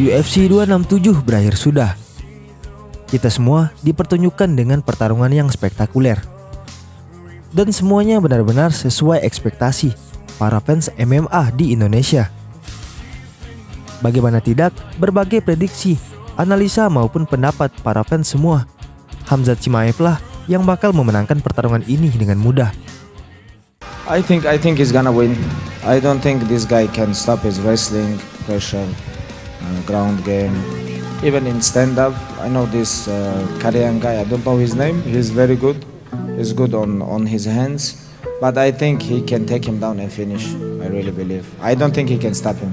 UFC 267 berakhir sudah. Kita semua dipertunjukkan dengan pertarungan yang spektakuler. Dan semuanya benar-benar sesuai ekspektasi para fans MMA di Indonesia. Bagaimana tidak, berbagai prediksi, analisa maupun pendapat para fans semua, Khamzat Chimaev lah yang bakal memenangkan pertarungan ini dengan mudah. I think he's gonna win. I don't think this guy can stop his wrestling, pressure, ground game. Even in stand-up, I know this Korean guy. I don't know his name. He's very good. He's good on his hands. But I think he can take him down and finish. I really believe. I don't think he can stop him.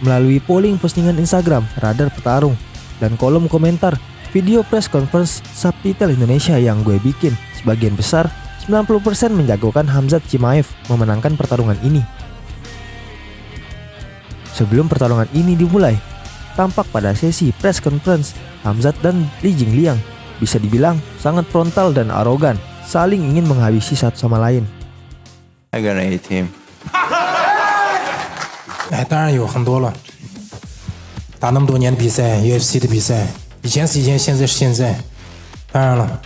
Melalui polling postingan Instagram Radar Petarung dan kolom komentar video press conference subtitle Indonesia yang gue bikin, sebagian besar 90% menjagokan Khamzat Chimaev memenangkan pertarungan ini. Sebelum pertarungan ini dimulai, tampak pada sesi press conference Khamzat dan Li Jingliang bisa dibilang sangat frontal dan arogan, saling ingin menghabisi satu sama lain. I gonna hit him. 当然有很多了，打那么多年的比赛 ，UFC 的比赛，以前是以前，现在是现在。当然了，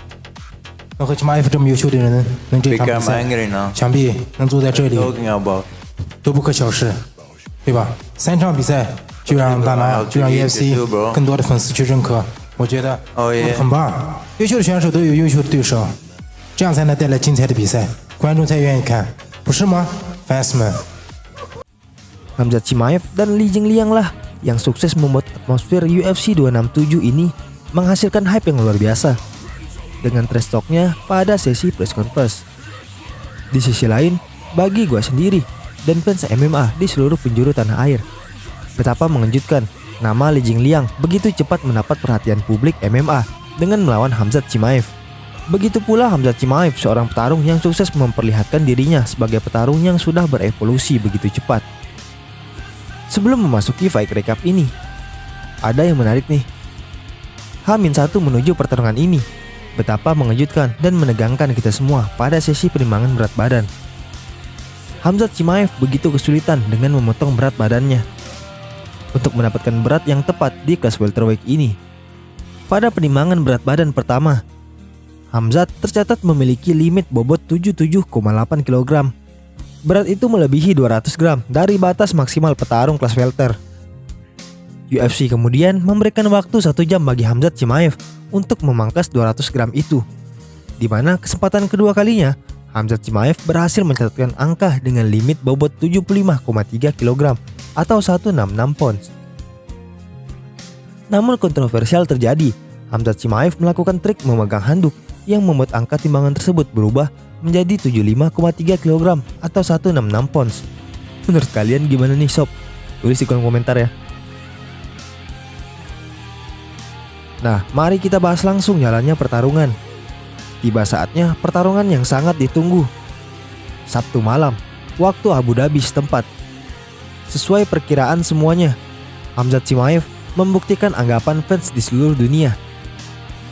能和Chimaev这么优秀的人能这场比赛，想必能坐在这里都不可小视，对吧？3场比赛就让大拿，就让 UFC 更多的粉丝去认可，我觉得很棒。优秀的选手都有优秀的对手，这样才能带来精彩的比赛，观众才愿意看，不是吗 ，fans 们？ Khamzat Chimaev dan Li Jingliang lah yang sukses membuat atmosfer UFC 267 ini menghasilkan hype yang luar biasa dengan trash talk-nya pada sesi press conference. Di sisi lain, bagi gue sendiri dan fans MMA di seluruh penjuru tanah air, betapa mengejutkan nama Li Jingliang begitu cepat mendapat perhatian publik MMA dengan melawan Khamzat Chimaev. Begitu pula Khamzat Chimaev, seorang petarung yang sukses memperlihatkan dirinya sebagai petarung yang sudah berevolusi begitu cepat. Sebelum memasuki fight recap ini, ada yang menarik nih. H-1 menuju pertarungan ini, betapa mengejutkan dan menegangkan kita semua pada sesi penimbangan berat badan. Khamzat Chimaev begitu kesulitan dengan memotong berat badannya untuk mendapatkan berat yang tepat di kelas welterweight ini. Pada penimbangan berat badan pertama, Khamzat tercatat memiliki limit bobot 77,8 kg. Berat itu melebihi 200 gram dari batas maksimal petarung kelas welter. UFC kemudian memberikan waktu 1 jam bagi Khamzat Chimaev untuk memangkas 200 gram itu, di mana kesempatan kedua kalinya Khamzat Chimaev berhasil mencatatkan angka dengan limit bobot 75,3 kg atau 166 pounds. Namun kontroversial terjadi. Khamzat Chimaev melakukan trik memegang handuk yang membuat angka timbangan tersebut berubah menjadi 75,3 kg atau 166 pounds. Menurut kalian gimana nih sob? Tulis di kolom komentar ya. Nah, mari kita bahas langsung jalannya pertarungan. Tiba saatnya pertarungan yang sangat ditunggu. Sabtu malam, waktu Abu Dhabi setempat. Sesuai perkiraan semuanya, Khamzat Chimaev membuktikan anggapan fans di seluruh dunia,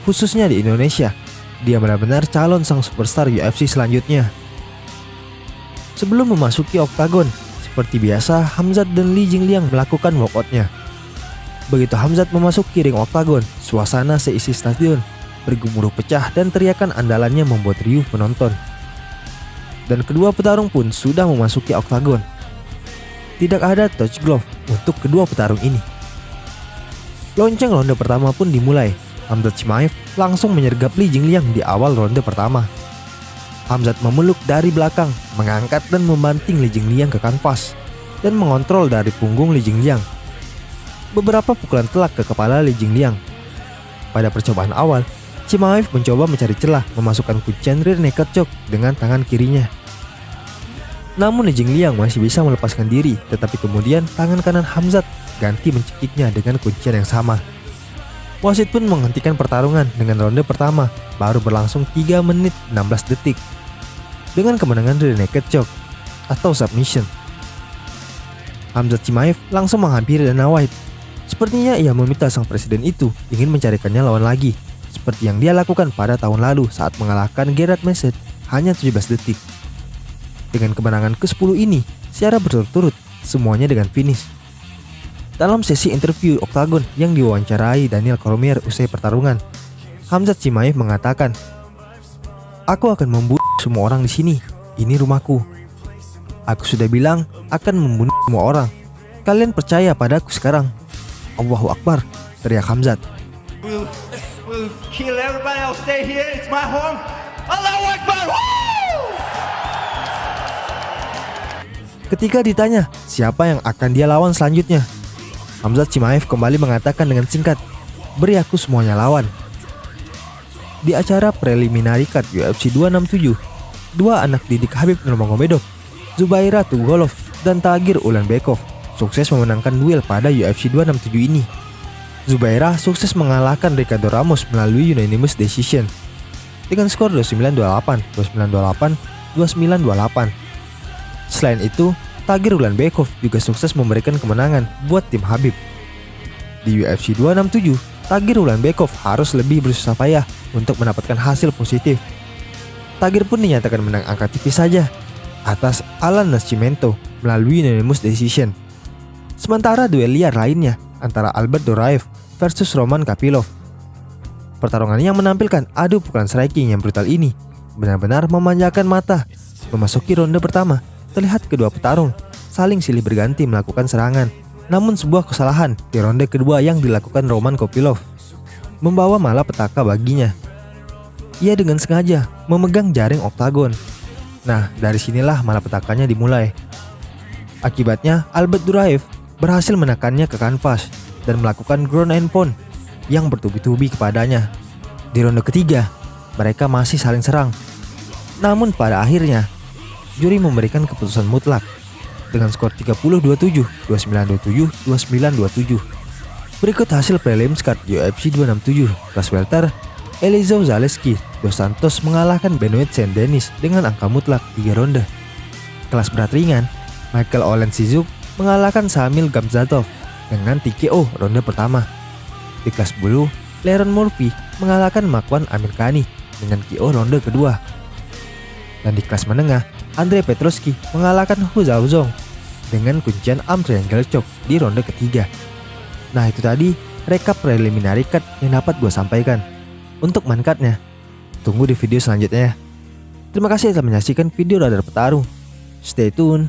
khususnya di Indonesia. Dia benar-benar calon sang superstar UFC selanjutnya. Sebelum memasuki oktagon, seperti biasa Khamzat dan Li Jingliang melakukan walkoutnya. Begitu Khamzat memasuki ring oktagon, suasana seisi stadion bergemuruh pecah dan teriakan andalannya membuat riuh penonton. Dan kedua petarung pun sudah memasuki oktagon. Tidak ada touch glove untuk kedua petarung ini. Lonceng ronde pertama pun dimulai. Khamzat Chimaev langsung menyergap Li Jingliang di awal ronde pertama. Khamzat memeluk dari belakang, mengangkat dan membanting Li Jingliang ke kanvas dan mengontrol dari punggung Li Jingliang. Beberapa pukulan telak ke kepala Li Jingliang. Pada percobaan awal, Chimaev mencoba mencari celah memasukkan kuncian rear naked choke dengan tangan kirinya. Namun Li Jingliang masih bisa melepaskan diri, tetapi kemudian tangan kanan Khamzat ganti mencekiknya dengan kuncian yang sama. Wasit pun menghentikan pertarungan dengan ronde pertama baru berlangsung 3 menit 16 detik dengan kemenangan rear naked choke atau submission. Khamzat Chimaev langsung menghampiri Dana White. Sepertinya ia meminta sang presiden itu ingin mencarikannya lawan lagi, seperti yang dia lakukan pada tahun lalu saat mengalahkan Gerard Messet hanya 17 detik. Dengan kemenangan ke-10 ini secara berturut-turut, semuanya dengan finish. Dalam sesi interview Oktagon yang diwawancarai Daniel Cormier usai pertarungan, Khamzat Chimaev mengatakan, "Aku akan membunuh semua orang di sini. Ini rumahku. Aku sudah bilang akan membunuh semua orang. Kalian percaya padaku sekarang?" Allahu Akbar, teriak Khamzat. We'll kill everybody. I'll stay here. It's my home. Allahu Akbar. Woo! Ketika ditanya siapa yang akan dia lawan selanjutnya, Khamzat Chimaev kembali mengatakan dengan singkat, "Beri aku semuanya lawan." Di acara preliminary card UFC 267, dua anak didik Khabib Nurmagomedov, Zubaira Tukhugov dan Tagir Ulanbekov, sukses memenangkan duel pada UFC 267 ini. Zubaira sukses mengalahkan Ricardo Ramos melalui unanimous decision dengan skor 29-28, 29-28, 29-28. Selain itu, Tagir Ulanbekov juga sukses memberikan kemenangan buat tim Khabib. Di UFC 267, Tagir Ulanbekov harus lebih bersusah payah untuk mendapatkan hasil positif. Tagir pun dinyatakan menang angka tipis saja atas Alan Nascimento melalui unanimous decision. Sementara duel liar lainnya antara Albert Duraev versus Roman Kopylov. Pertarungan yang menampilkan adu pukulan striking yang brutal ini benar-benar memanjakan mata. Memasuki ronde pertama, terlihat kedua petarung saling silih berganti melakukan serangan. Namun sebuah kesalahan di ronde kedua yang dilakukan Roman Kopylov membawa malapetaka baginya. Ia dengan sengaja memegang jaring oktagon. Nah, dari sinilah malapetakanya dimulai. Akibatnya, Albert Duraev berhasil menekannya ke kanvas dan melakukan ground and pound yang bertubi-tubi kepadanya. Di ronde ketiga, mereka masih saling serang. Namun pada akhirnya, juri memberikan keputusan mutlak dengan skor 30-27, 29-27, 29-27. Berikut hasil prelims card UFC 267 kelas welter. Elizeu Zaleski dos Santos mengalahkan Benoit Saint-Denis dengan angka mutlak 3 ronde. Kelas berat ringan, Michael Oleksiejczuk mengalahkan Shamil Gamzatov dengan TKO ronde pertama. Di kelas bulu, Leron Murphy mengalahkan Makwan Amirkhani dengan KO ronde kedua. Dan di kelas menengah, Andre Petroski mengalahkan Hu Zhaozong dengan kuncian arm triangle choke di ronde ketiga. Nah, itu tadi rekap preliminary card yang dapat gue sampaikan. Untuk main cardnya, tunggu di video selanjutnya ya. Terima kasih telah menyaksikan video Radar Petarung. Stay tune.